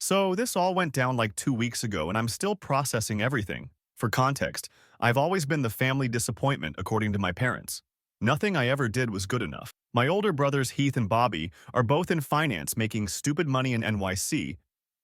So this all went down like 2 weeks ago, and I'm still processing everything. For context, I've always been the family disappointment, according to my parents. Nothing I ever did was good enough. My older brothers Heath and Bobby are both in finance, making stupid money in NYC.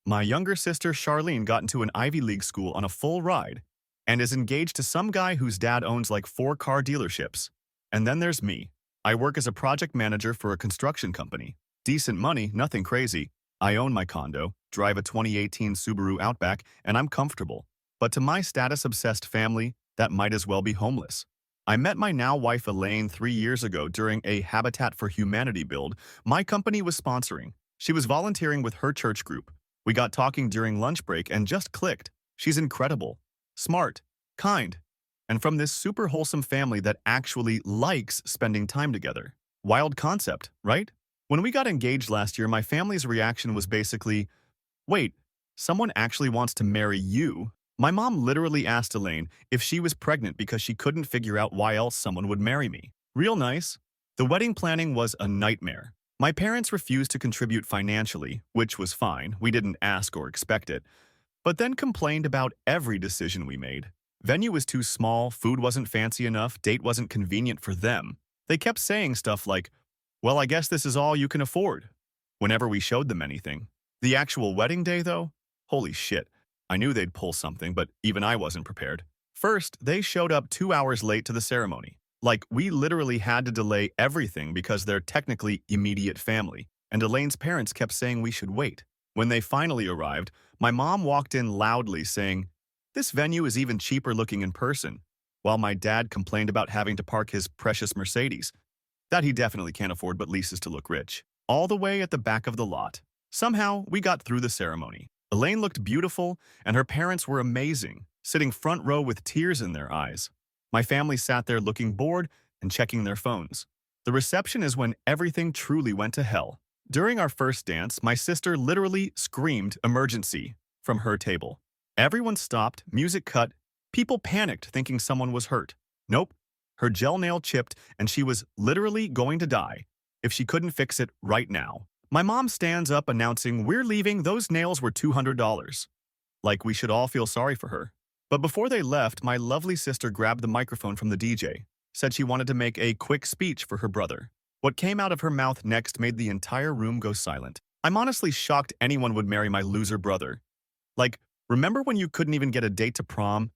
My younger sister Charlene got into an Ivy League school on a full ride and is engaged to some guy whose dad owns like 4 car dealerships. And then there's me. I work as a project manager for a construction company. Decent money, nothing crazy. I own my condo, drive a 2018 Subaru Outback, and I'm comfortable. But to my status-obsessed family, that might as well be homeless. I met my now wife Elaine 3 years ago during a Habitat for Humanity build my company was sponsoring. She was volunteering with her church group. We got talking during lunch break and just clicked. She's incredible, smart, kind, and from this super wholesome family that actually likes spending time together. Wild concept, right? When we got engaged last year, my family's reaction was basically, wait, someone actually wants to marry you? My mom literally asked Elaine if she was pregnant because she couldn't figure out why else someone would marry me. Real nice. The wedding planning was a nightmare. My parents refused to contribute financially, which was fine. We didn't ask or expect it, but then complained about every decision we made. Venue was too small, food wasn't fancy enough, date wasn't convenient for them. They kept saying stuff like, well, I guess this is all you can afford, whenever we showed them anything. The actual wedding day, though? Holy shit. I knew they'd pull something, but even I wasn't prepared. First, they showed up 2 hours late to the ceremony. Like, we literally had to delay everything because they're technically immediate family, and Elaine's parents kept saying we should wait. When they finally arrived, my mom walked in loudly saying, "This venue is even cheaper looking in person," while my dad complained about having to park his precious Mercedes, that he definitely can't afford but leases to look rich, all the way at the back of the lot. Somehow, we got through the ceremony. Elaine looked beautiful, and her parents were amazing, sitting front row with tears in their eyes. My family sat there looking bored and checking their phones. The reception is when everything truly went to hell. During our first dance, my sister literally screamed emergency from her table. Everyone stopped, music cut, people panicked thinking someone was hurt. Nope. Her gel nail chipped, and she was literally going to die if she couldn't fix it right now. My mom stands up announcing, "We're leaving, those nails were $200. Like we should all feel sorry for her. But before they left, my lovely sister grabbed the microphone from the DJ, said she wanted to make a quick speech for her brother. What came out of her mouth next made the entire room go silent. I'm honestly shocked anyone would marry my loser brother. Like, remember when you couldn't even get a date to prom,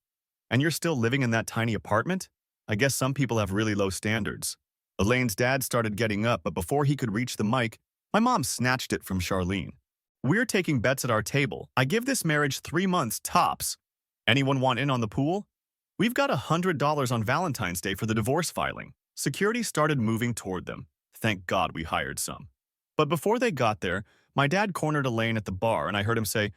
and you're still living in that tiny apartment? I guess some people have really low standards. Elaine's dad started getting up, but before he could reach the mic, my mom snatched it from Charlene. "We're taking bets at our table. I give this marriage 3 months tops. Anyone want in on the pool? We've got $100 on Valentine's Day for the divorce filing." Security started moving toward them. Thank God we hired some. But before they got there, my dad cornered Elaine at the bar, and I heard him say,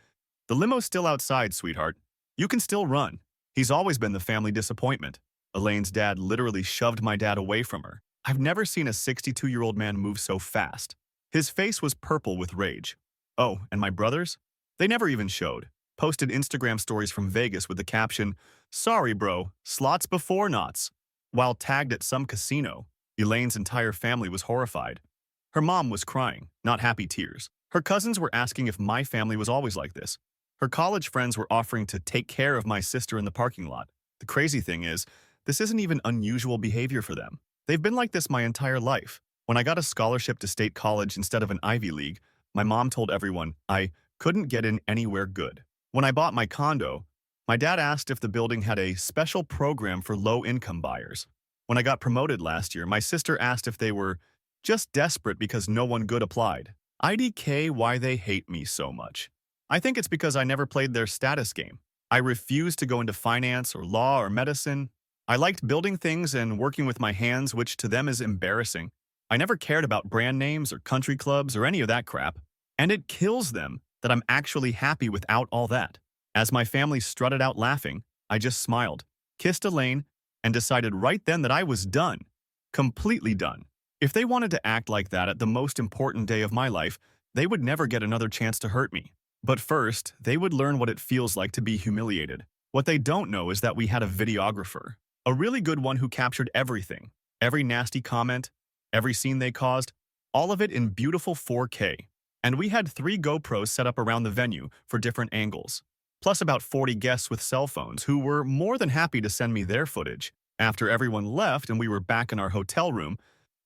"The limo's still outside, sweetheart. You can still run." He's always been the family disappointment. Elaine's dad literally shoved my dad away from her. I've never seen a 62-year-old man move so fast. His face was purple with rage. Oh, and my brothers? They never even showed. Posted Instagram stories from Vegas with the caption, "Sorry, bro, slots before knots." While tagged at some casino, Elaine's entire family was horrified. Her mom was crying, not happy tears. Her cousins were asking if my family was always like this. Her college friends were offering to take care of my sister in the parking lot. The crazy thing is, this isn't even unusual behavior for them. They've been like this my entire life. When I got a scholarship to state college instead of an Ivy League, my mom told everyone I couldn't get in anywhere good. When I bought my condo, my dad asked if the building had a special program for low-income buyers. When I got promoted last year, my sister asked if they were just desperate because no one good applied. IDK why they hate me so much. I think it's because I never played their status game. I refused to go into finance or law or medicine. I liked building things and working with my hands, which to them is embarrassing. I never cared about brand names or country clubs or any of that crap. And it kills them that I'm actually happy without all that. As my family strutted out laughing, I just smiled, kissed Elaine, and decided right then that I was done. Completely done. If they wanted to act like that at the most important day of my life, they would never get another chance to hurt me. But first, they would learn what it feels like to be humiliated. What they don't know is that we had a videographer. A really good one who captured everything. Every nasty comment, every scene they caused, all of it in beautiful 4K. And we had 3 GoPros set up around the venue for different angles, plus about 40 guests with cell phones who were more than happy to send me their footage. After everyone left and we were back in our hotel room,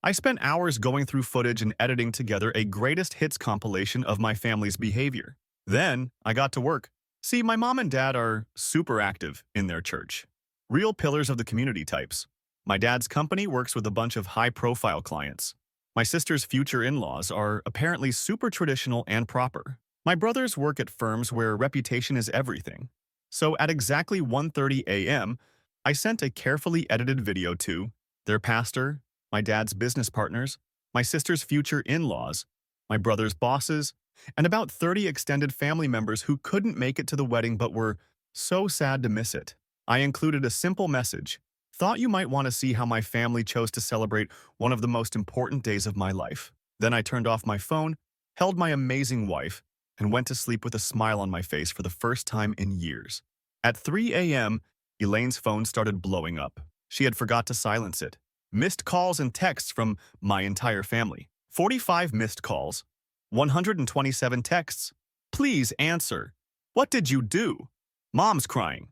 I spent hours going through footage and editing together a greatest hits compilation of my family's behavior. Then, I got to work. See, my mom and dad are super active in their church. Real pillars of the community types. My dad's company works with a bunch of high-profile clients. My sister's future in-laws are apparently super traditional and proper. My brothers work at firms where reputation is everything. So at exactly 1:30 a.m., I sent a carefully edited video to their pastor, my dad's business partners, my sister's future in-laws, my brother's bosses, and about 30 extended family members who couldn't make it to the wedding but were so sad to miss it. I included a simple message. Thought you might want to see how my family chose to celebrate one of the most important days of my life. Then I turned off my phone, held my amazing wife, and went to sleep with a smile on my face for the first time in years. At 3 a.m., Elaine's phone started blowing up. She had forgot to silence it. Missed calls and texts from my entire family. 45 missed calls. 127 texts. Please answer. What did you do? Mom's crying.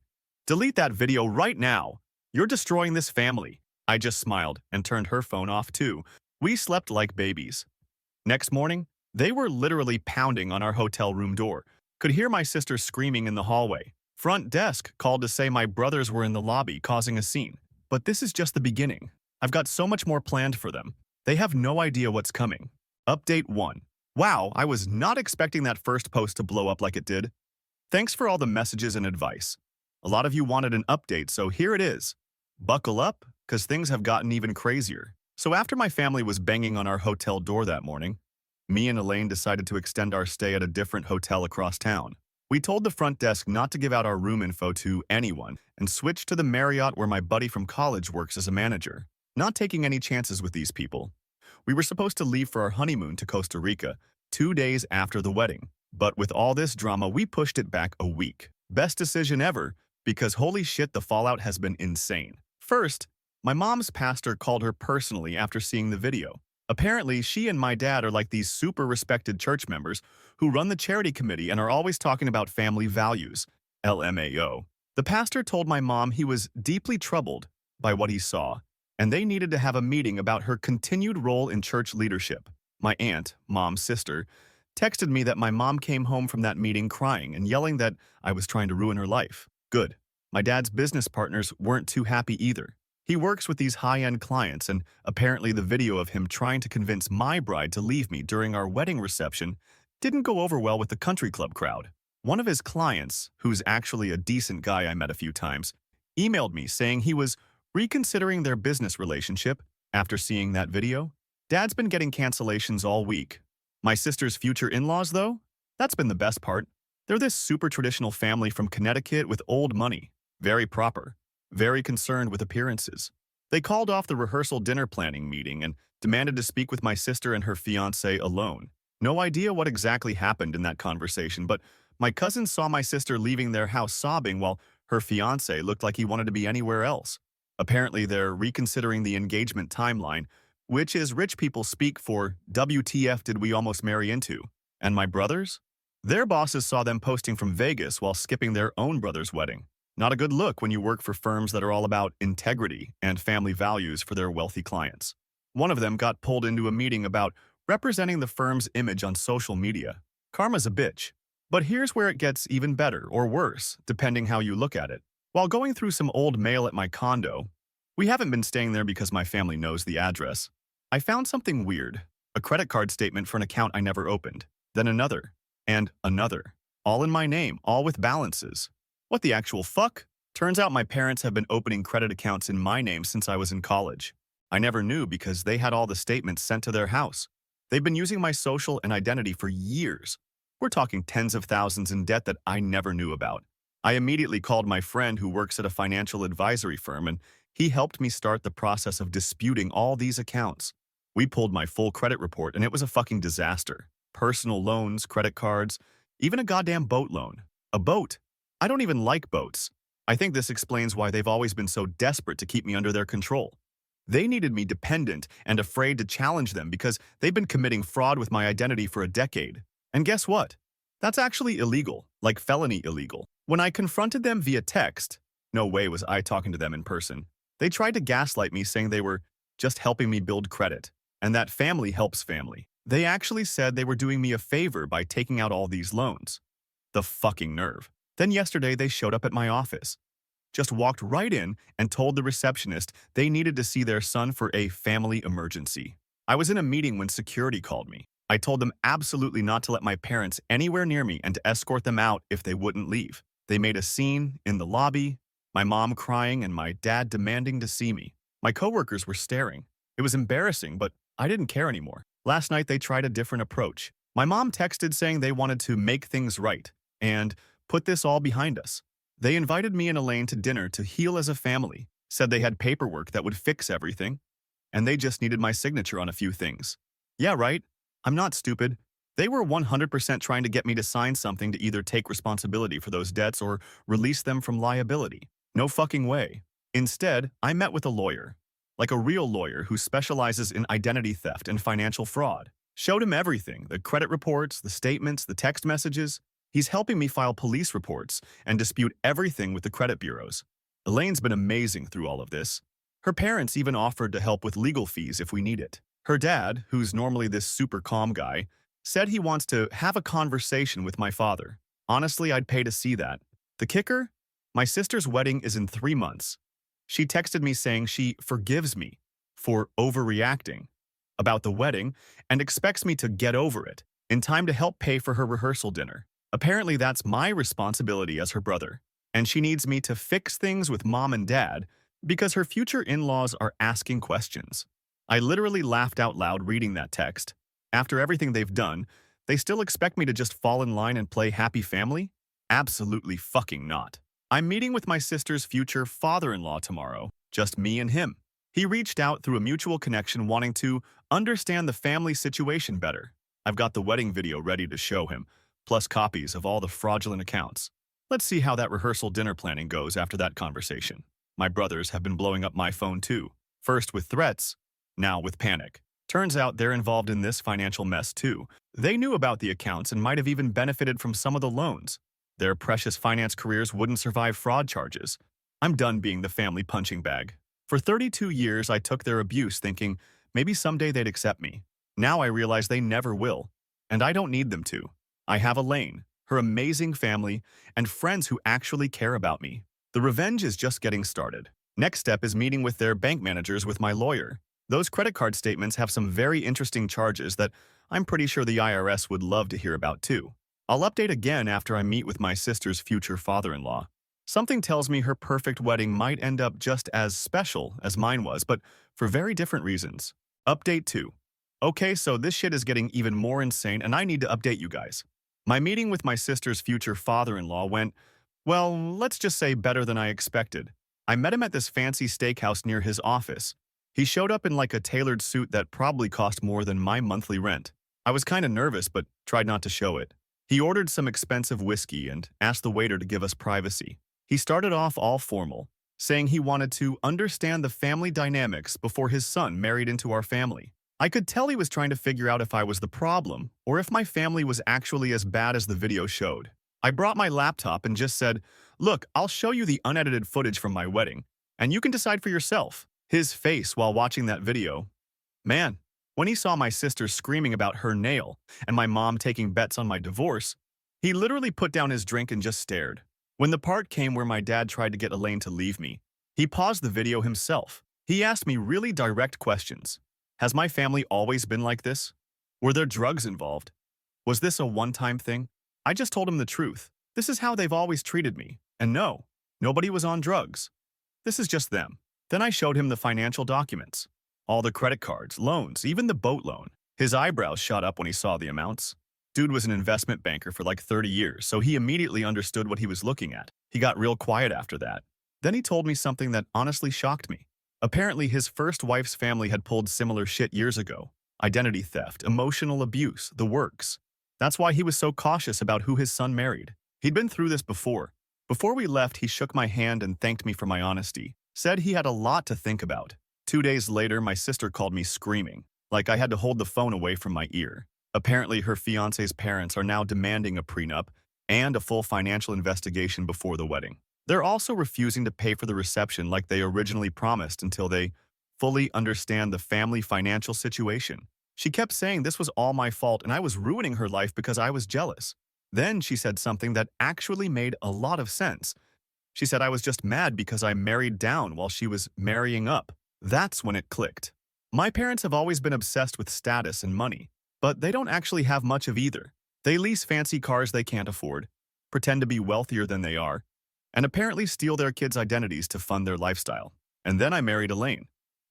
Delete that video right now. You're destroying this family. I just smiled and turned her phone off too. We slept like babies. Next morning, they were literally pounding on our hotel room door. Could hear my sister screaming in the hallway. Front desk called to say my brothers were in the lobby causing a scene. But this is just the beginning. I've got so much more planned for them. They have no idea what's coming. Update 1. Wow, I was not expecting that first post to blow up like it did. Thanks for all the messages and advice. A lot of you wanted an update, so here it is. Buckle up, because things have gotten even crazier. So after my family was banging on our hotel door that morning, me and Elaine decided to extend our stay at a different hotel across town. We told the front desk not to give out our room info to anyone and switched to the Marriott where my buddy from college works as a manager. Not taking any chances with these people. We were supposed to leave for our honeymoon to Costa Rica 2 days after the wedding. But with all this drama, we pushed it back a week. Best decision ever, because holy shit, the fallout has been insane. First, my mom's pastor called her personally after seeing the video. Apparently, she and my dad are like these super respected church members who run the charity committee and are always talking about family values, LMAO. The pastor told my mom he was deeply troubled by what he saw, and they needed to have a meeting about her continued role in church leadership. My aunt, mom's sister, texted me that my mom came home from that meeting crying and yelling that I was trying to ruin her life. Good. My dad's business partners weren't too happy either. He works with these high-end clients, and apparently the video of him trying to convince my bride to leave me during our wedding reception didn't go over well with the country club crowd. One of his clients, who's actually a decent guy I met a few times, emailed me saying he was reconsidering their business relationship after seeing that video. Dad's been getting cancellations all week. My sister's future in-laws, though? That's been the best part. They're this super traditional family from Connecticut with old money. Very proper. Very concerned with appearances. They called off the rehearsal dinner planning meeting and demanded to speak with my sister and her fiancé alone. No idea what exactly happened in that conversation, but my cousin saw my sister leaving their house sobbing while her fiancé looked like he wanted to be anywhere else. Apparently, they're reconsidering the engagement timeline, which is rich people speak for WTF did we almost marry into. And my brothers? Their bosses saw them posting from Vegas while skipping their own brother's wedding. Not a good look when you work for firms that are all about integrity and family values for their wealthy clients. One of them got pulled into a meeting about representing the firm's image on social media. Karma's a bitch. But here's where it gets even better or worse, depending how you look at it. While going through some old mail at my condo, we haven't been staying there because my family knows the address, I found something weird. A credit card statement for an account I never opened. Then another. And another. All in my name, all with balances. What the actual fuck? Turns out my parents have been opening credit accounts in my name since I was in college. I never knew because they had all the statements sent to their house. They've been using my social and identity for years. We're talking tens of thousands in debt that I never knew about. I immediately called my friend who works at a financial advisory firm, and he helped me start the process of disputing all these accounts. We pulled my full credit report, and it was a fucking disaster. Personal loans, credit cards, even a goddamn boat loan. A boat. I don't even like boats. I think this explains why they've always been so desperate to keep me under their control. They needed me dependent and afraid to challenge them because they've been committing fraud with my identity for a decade. And guess what? That's actually illegal, like felony illegal. When I confronted them via text, no way was I talking to them in person. They tried to gaslight me saying they were just helping me build credit, and that family helps family. They actually said they were doing me a favor by taking out all these loans. The fucking nerve. Then yesterday they showed up at my office, just walked right in and told the receptionist they needed to see their son for a family emergency. I was in a meeting when security called me. I told them absolutely not to let my parents anywhere near me and to escort them out if they wouldn't leave. They made a scene in the lobby, my mom crying and my dad demanding to see me. My coworkers were staring. It was embarrassing, but I didn't care anymore. Last night they tried a different approach. My mom texted saying they wanted to make things right and put this all behind us. They invited me and Elaine to dinner to heal as a family, said they had paperwork that would fix everything, and they just needed my signature on a few things. Yeah, right? I'm not stupid. They were 100% trying to get me to sign something to either take responsibility for those debts or release them from liability. No fucking way. Instead, I met with a lawyer, like a real lawyer who specializes in identity theft and financial fraud. Showed him everything, the credit reports, the statements, the text messages. He's helping me file police reports and dispute everything with the credit bureaus. Elaine's been amazing through all of this. Her parents even offered to help with legal fees if we need it. Her dad, who's normally this super calm guy, said he wants to have a conversation with my father. Honestly, I'd pay to see that. The kicker? My sister's wedding is in 3 months. She texted me saying she forgives me for overreacting about the wedding and expects me to get over it in time to help pay for her rehearsal dinner. Apparently, that's my responsibility as her brother, and she needs me to fix things with mom and dad because her future in-laws are asking questions. I literally laughed out loud reading that text. After everything they've done, they still expect me to just fall in line and play happy family? Absolutely fucking not. I'm meeting with my sister's future father-in-law tomorrow, just me and him. He reached out through a mutual connection wanting to understand the family situation better. I've got the wedding video ready to show him, plus copies of all the fraudulent accounts. Let's see how that rehearsal dinner planning goes after that conversation. My brothers have been blowing up my phone too, first with threats, now with panic. Turns out they're involved in this financial mess too. They knew about the accounts and might have even benefited from some of the loans. Their precious finance careers wouldn't survive fraud charges. I'm done being the family punching bag. For 32 years, I took their abuse thinking maybe someday they'd accept me. Now I realize they never will, and I don't need them to. I have Elaine, her amazing family, and friends who actually care about me. The revenge is just getting started. Next step is meeting with their bank managers with my lawyer. Those credit card statements have some very interesting charges that I'm pretty sure the IRS would love to hear about too. I'll update again after I meet with my sister's future father-in-law. Something tells me her perfect wedding might end up just as special as mine was, but for very different reasons. Update 2. Okay, so this shit is getting even more insane and I need to update you guys. My meeting with my sister's future father-in-law went, well, let's just say better than I expected. I met him at this fancy steakhouse near his office. He showed up in like a tailored suit that probably cost more than my monthly rent. I was kind of nervous, but tried not to show it. He ordered some expensive whiskey and asked the waiter to give us privacy. He started off all formal, saying he wanted to understand the family dynamics before his son married into our family. I could tell he was trying to figure out if I was the problem or if my family was actually as bad as the video showed. I brought my laptop and just said, look, I'll show you the unedited footage from my wedding, and you can decide for yourself. His face while watching that video. Man, when he saw my sister screaming about her nail and my mom taking bets on my divorce, he literally put down his drink and just stared. When the part came where my dad tried to get Elaine to leave me, he paused the video himself. He asked me really direct questions. Has my family always been like this? Were there drugs involved? Was this a one-time thing? I just told him the truth. This is how they've always treated me. And no, nobody was on drugs. This is just them. Then I showed him the financial documents. All the credit cards, loans, even the boat loan. His eyebrows shot up when he saw the amounts. Dude was an investment banker for like 30 years, so he immediately understood what he was looking at. He got real quiet after that. Then he told me something that honestly shocked me. Apparently, his first wife's family had pulled similar shit years ago. Identity theft, emotional abuse, the works. That's why he was so cautious about who his son married. He'd been through this before. Before we left, he shook my hand and thanked me for my honesty. Said he had a lot to think about. 2 days later, my sister called me screaming, like I had to hold the phone away from my ear. Apparently, her fiance's parents are now demanding a prenup and a full financial investigation before the wedding. They're also refusing to pay for the reception like they originally promised until they fully understand the family financial situation. She kept saying this was all my fault and I was ruining her life because I was jealous. Then she said something that actually made a lot of sense. She said I was just mad because I married down while she was marrying up. That's when it clicked. My parents have always been obsessed with status and money, but they don't actually have much of either. They lease fancy cars they can't afford, pretend to be wealthier than they are, and apparently steal their kids' identities to fund their lifestyle. And then I married Elaine.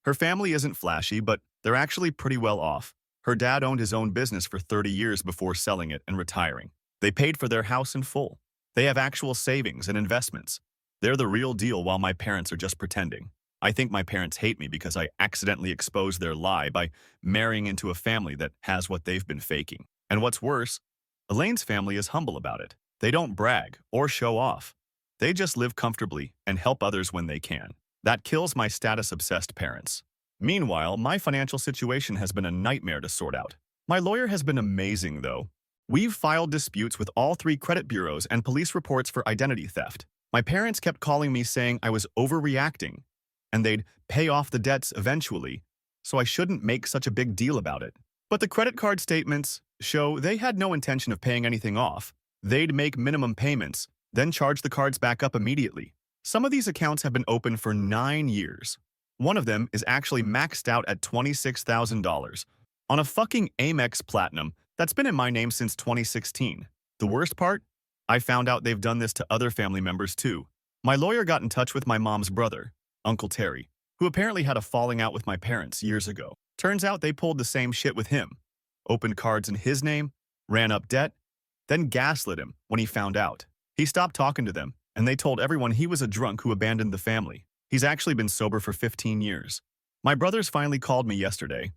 Her family isn't flashy, but they're actually pretty well off. Her dad owned his own business for 30 years before selling it and retiring. They paid for their house in full. They have actual savings and investments. They're the real deal while my parents are just pretending. I think my parents hate me because I accidentally exposed their lie by marrying into a family that has what they've been faking. And what's worse, Elaine's family is humble about it. They don't brag or show off. They just live comfortably and help others when they can. That kills my status-obsessed parents. Meanwhile, my financial situation has been a nightmare to sort out. My lawyer has been amazing, though. We've filed disputes with all 3 credit bureaus and police reports for identity theft. My parents kept calling me saying I was overreacting, and they'd pay off the debts eventually, so I shouldn't make such a big deal about it. But the credit card statements show they had no intention of paying anything off. They'd make minimum payments, then charge the cards back up immediately. Some of these accounts have been open for 9 years. One of them is actually maxed out at $26,000 on a fucking Amex Platinum that's been in my name since 2016. The worst part? I found out they've done this to other family members too. My lawyer got in touch with my mom's brother, Uncle Terry, who apparently had a falling out with my parents years ago. Turns out they pulled the same shit with him. Opened cards in his name, ran up debt, then gaslit him when he found out. He stopped talking to them, and they told everyone he was a drunk who abandoned the family. He's actually been sober for 15 years. My brothers finally called me yesterday,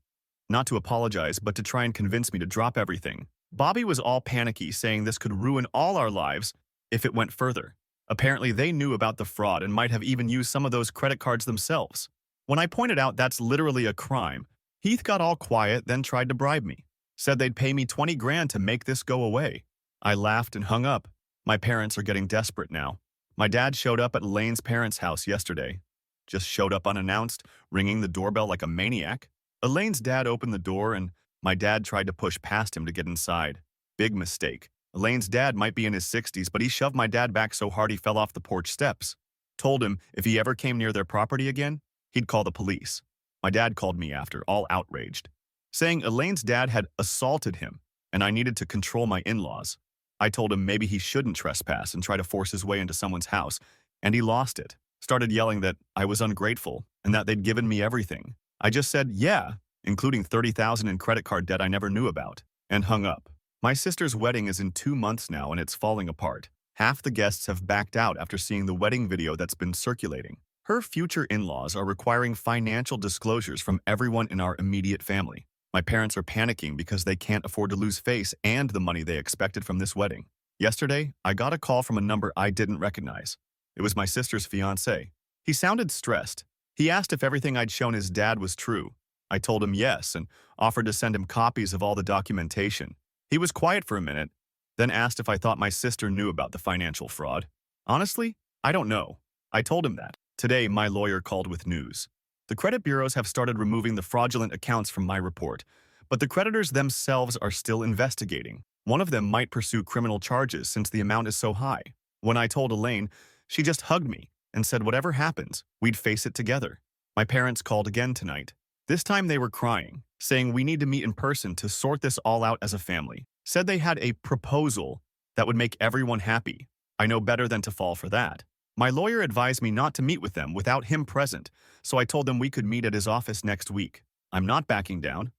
not to apologize, but to try and convince me to drop everything. Bobby was all panicky, saying this could ruin all our lives if it went further. Apparently, they knew about the fraud and might have even used some of those credit cards themselves. When I pointed out that's literally a crime, Heath got all quiet, then tried to bribe me. Said they'd pay me 20 grand to make this go away. I laughed and hung up. My parents are getting desperate now. My dad showed up at Elaine's parents' house yesterday. Just showed up unannounced, ringing the doorbell like a maniac. Elaine's dad opened the door and my dad tried to push past him to get inside. Big mistake. Elaine's dad might be in his 60s, but he shoved my dad back so hard he fell off the porch steps. Told him if he ever came near their property again, he'd call the police. My dad called me after, all outraged, saying Elaine's dad had assaulted him and I needed to control my in-laws. I told him maybe he shouldn't trespass and try to force his way into someone's house, and he lost it. Started yelling that I was ungrateful and that they'd given me everything. I just said, yeah, including $30,000 in credit card debt I never knew about, and hung up. My sister's wedding is in 2 months now and it's falling apart. Half the guests have backed out after seeing the wedding video that's been circulating. Her future in-laws are requiring financial disclosures from everyone in our immediate family. My parents are panicking because they can't afford to lose face and the money they expected from this wedding. Yesterday, I got a call from a number I didn't recognize. It was my sister's fiancé. He sounded stressed. He asked if everything I'd shown his dad was true. I told him yes and offered to send him copies of all the documentation. He was quiet for a minute, then asked if I thought my sister knew about the financial fraud. Honestly, I don't know. I told him that. Today, my lawyer called with news. The credit bureaus have started removing the fraudulent accounts from my report, but the creditors themselves are still investigating. One of them might pursue criminal charges since the amount is so high. When I told Elaine, she just hugged me and said whatever happens, we'd face it together. My parents called again tonight. This time they were crying, saying we need to meet in person to sort this all out as a family. Said they had a proposal that would make everyone happy. I know better than to fall for that. My lawyer advised me not to meet with them without him present, so I told them we could meet at his office next week. I'm not backing down.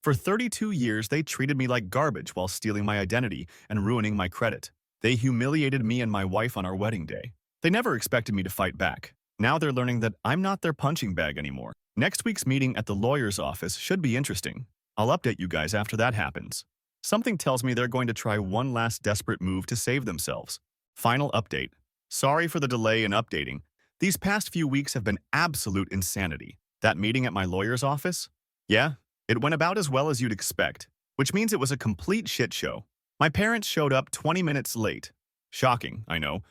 For 32 years, they treated me like garbage while stealing my identity and ruining my credit. They humiliated me and my wife on our wedding day. They never expected me to fight back. Now they're learning that I'm not their punching bag anymore. Next week's meeting at the lawyer's office should be interesting. I'll update you guys after that happens. Something tells me they're going to try one last desperate move to save themselves. Final update. Sorry for the delay in updating. These past few weeks have been absolute insanity. That meeting at my lawyer's office? Yeah, it went about as well as you'd expect. which means it was a complete shit show. My parents showed up 20 minutes late. Shocking, I know.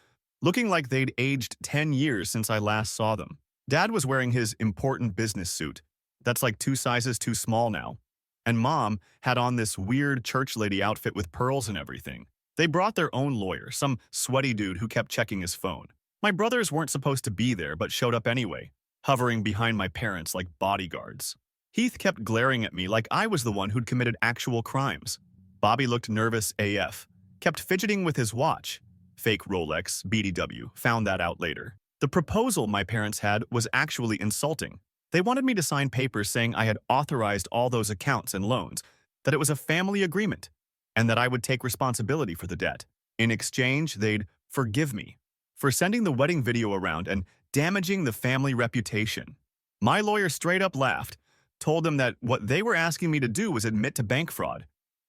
Looking like they'd aged 10 years since I last saw them. Dad was wearing his important business suit. That's like 2 sizes too small now. And Mom had on this weird church lady outfit with pearls and everything. They brought their own lawyer, some sweaty dude who kept checking his phone. My brothers weren't supposed to be there but showed up anyway, hovering behind my parents like bodyguards. Heath kept glaring at me like I was the one who'd committed actual crimes. Bobby looked nervous AF, kept fidgeting with his watch. Fake Rolex, BDW, found that out later. The proposal my parents had was actually insulting. They wanted me to sign papers saying I had authorized all those accounts and loans, that it was a family agreement, and that I would take responsibility for the debt. In exchange, they'd forgive me for sending the wedding video around and damaging the family reputation. My lawyer straight up laughed, told them that what they were asking me to do was admit to bank fraud,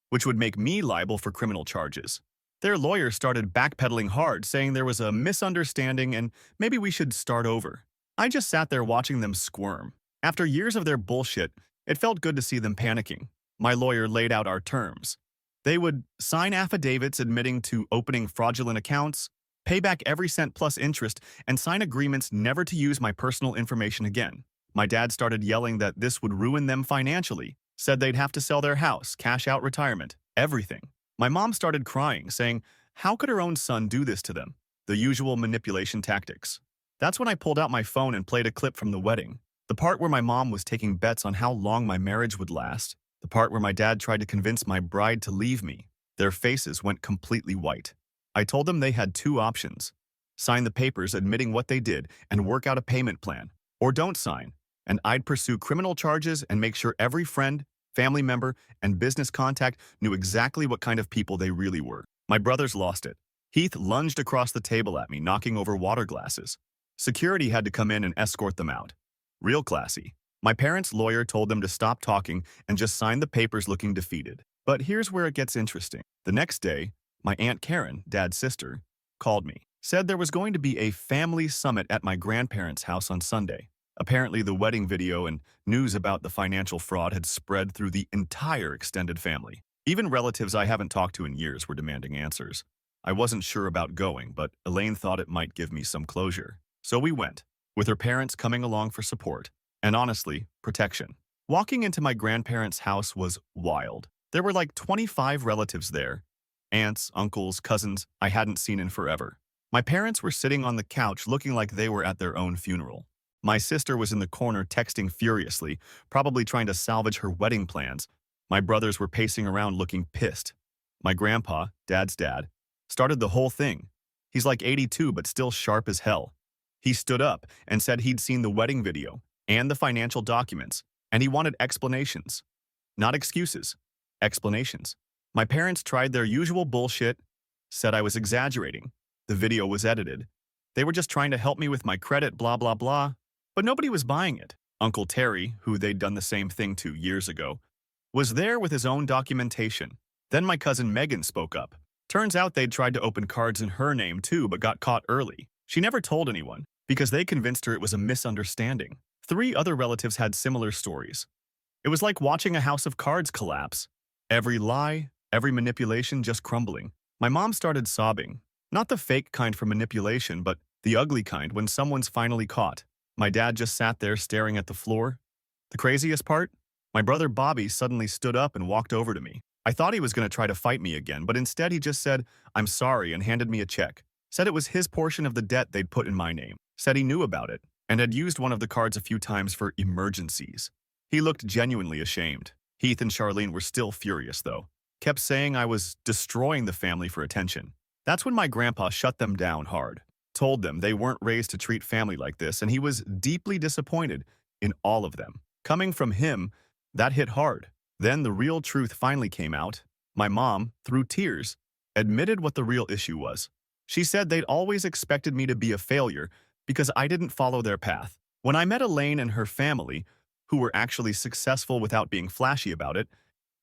which would make me liable for criminal charges. Their lawyer started backpedaling hard, saying there was a misunderstanding and maybe we should start over. I just sat there watching them squirm. After years of their bullshit, it felt good to see them panicking. My lawyer laid out our terms. They would sign affidavits admitting to opening fraudulent accounts, pay back every cent plus interest, and sign agreements never to use my personal information again. My dad started yelling that this would ruin them financially, said they'd have to sell their house, cash out retirement, everything. My mom started crying, saying, how could her own son do this to them? The usual manipulation tactics. That's when I pulled out my phone and played a clip from the wedding. The part where my mom was taking bets on how long my marriage would last. The part where my dad tried to convince my bride to leave me. Their faces went completely white. I told them they had 2 options. Sign the papers admitting what they did and work out a payment plan. Or don't sign, and I'd pursue criminal charges and make sure every friend, family member, and business contact knew exactly what kind of people they really were. My brothers lost it. Heath lunged across the table at me, knocking over water glasses. Security had to come in and escort them out. Real classy. My parents' lawyer told them to stop talking and just sign the papers looking defeated. But here's where it gets interesting. The next day, my Aunt Karen, Dad's sister, called me. Said there was going to be a family summit at my grandparents' house on Sunday. Apparently, the wedding video and news about the financial fraud had spread through the entire extended family. Even relatives I haven't talked to in years were demanding answers. I wasn't sure about going, but Elaine thought it might give me some closure. So we went, with her parents coming along for support, and honestly, protection. Walking into my grandparents' house was wild. There were like 25 relatives there. Aunts, uncles, cousins I hadn't seen in forever. My parents were sitting on the couch looking like they were at their own funeral. My sister was in the corner texting furiously, probably trying to salvage her wedding plans. My brothers were pacing around looking pissed. My grandpa, Dad's dad, started the whole thing. He's like 82 but still sharp as hell. He stood up and said he'd seen the wedding video and the financial documents, and he wanted explanations. Not excuses, explanations. My parents tried their usual bullshit, said I was exaggerating. The video was edited. They were just trying to help me with my credit, blah, blah, blah. But nobody was buying it. Uncle Terry, who they'd done the same thing to years ago, was there with his own documentation. Then my cousin Megan spoke up. Turns out they'd tried to open cards in her name too, but got caught early. She never told anyone, because they convinced her it was a misunderstanding. 3 other relatives had similar stories. It was like watching a house of cards collapse. Every lie, every manipulation just crumbling. My mom started sobbing. Not the fake kind for manipulation, but the ugly kind when someone's finally caught. My dad just sat there staring at the floor. The craziest part? My brother Bobby suddenly stood up and walked over to me. I thought he was going to try to fight me again, but instead he just said, "I'm sorry," and handed me a check. Said it was his portion of the debt they'd put in my name. Said he knew about it, and had used one of the cards a few times for emergencies. He looked genuinely ashamed. Heath and Charlene were still furious, though. Kept saying I was destroying the family for attention. That's when my grandpa shut them down hard. Told them they weren't raised to treat family like this, and he was deeply disappointed in all of them. Coming from him, that hit hard. Then the real truth finally came out. My mom, through tears, admitted what the real issue was. She said they'd always expected me to be a failure because I didn't follow their path. When I met Elaine and her family, who were actually successful without being flashy about it,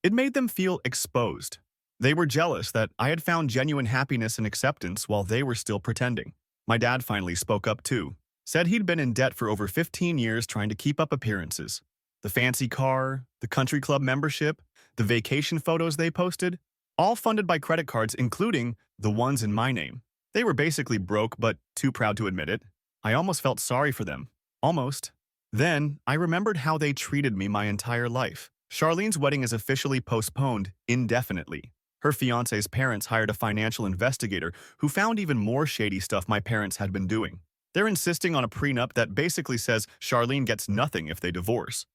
it made them feel exposed. They were jealous that I had found genuine happiness and acceptance while they were still pretending. My dad finally spoke up too. Said he'd been in debt for over 15 years trying to keep up appearances. The fancy car, the country club membership, the vacation photos they posted, all funded by credit cards, including the ones in my name. They were basically broke, but too proud to admit it. I almost felt sorry for them. Almost. Then, I remembered how they treated me my entire life. Charlene's wedding is officially postponed indefinitely. Her fiancé's parents hired a financial investigator who found even more shady stuff my parents had been doing. They're insisting on a prenup that basically says Charlene gets nothing if they divorce.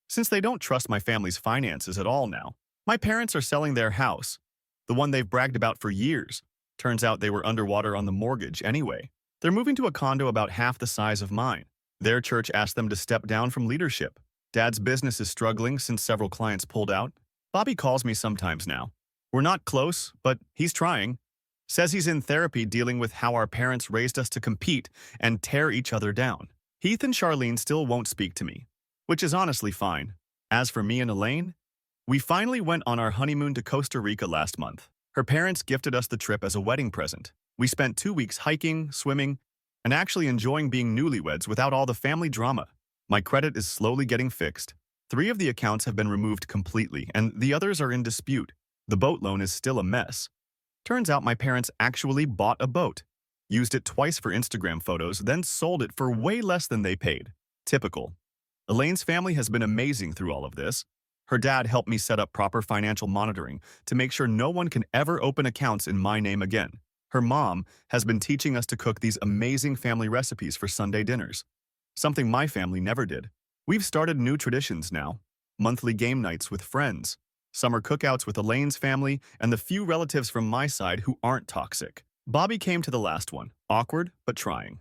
Since they don't trust my family's finances at all now, my parents are selling their house, the one they've bragged about for years. Turns out they were underwater on the mortgage anyway. They're moving to a condo about half the size of mine. Their church asked them to step down from leadership. Dad's business is struggling since several clients pulled out. Bobby calls me sometimes now. We're not close, but he's trying. Says he's in therapy dealing with how our parents raised us to compete and tear each other down. Heath and Charlene still won't speak to me, which is honestly fine. As for me and Elaine, we finally went on our honeymoon to Costa Rica last month. Her parents gifted us the trip as a wedding present. We spent 2 weeks hiking, swimming, and actually enjoying being newlyweds without all the family drama. My credit is slowly getting fixed. 3 of the accounts have been removed completely, and the others are in dispute. The boat loan is still a mess. Turns out my parents actually bought a boat, used it twice for Instagram photos, then sold it for way less than they paid. Typical. Elaine's family has been amazing through all of this. Her dad helped me set up proper financial monitoring to make sure no one can ever open accounts in my name again. Her mom has been teaching us to cook these amazing family recipes for Sunday dinners, something my family never did. We've started new traditions now: monthly game nights with friends, summer cookouts with Elaine's family, and the few relatives from my side who aren't toxic. Bobby came to the last one, awkward but trying.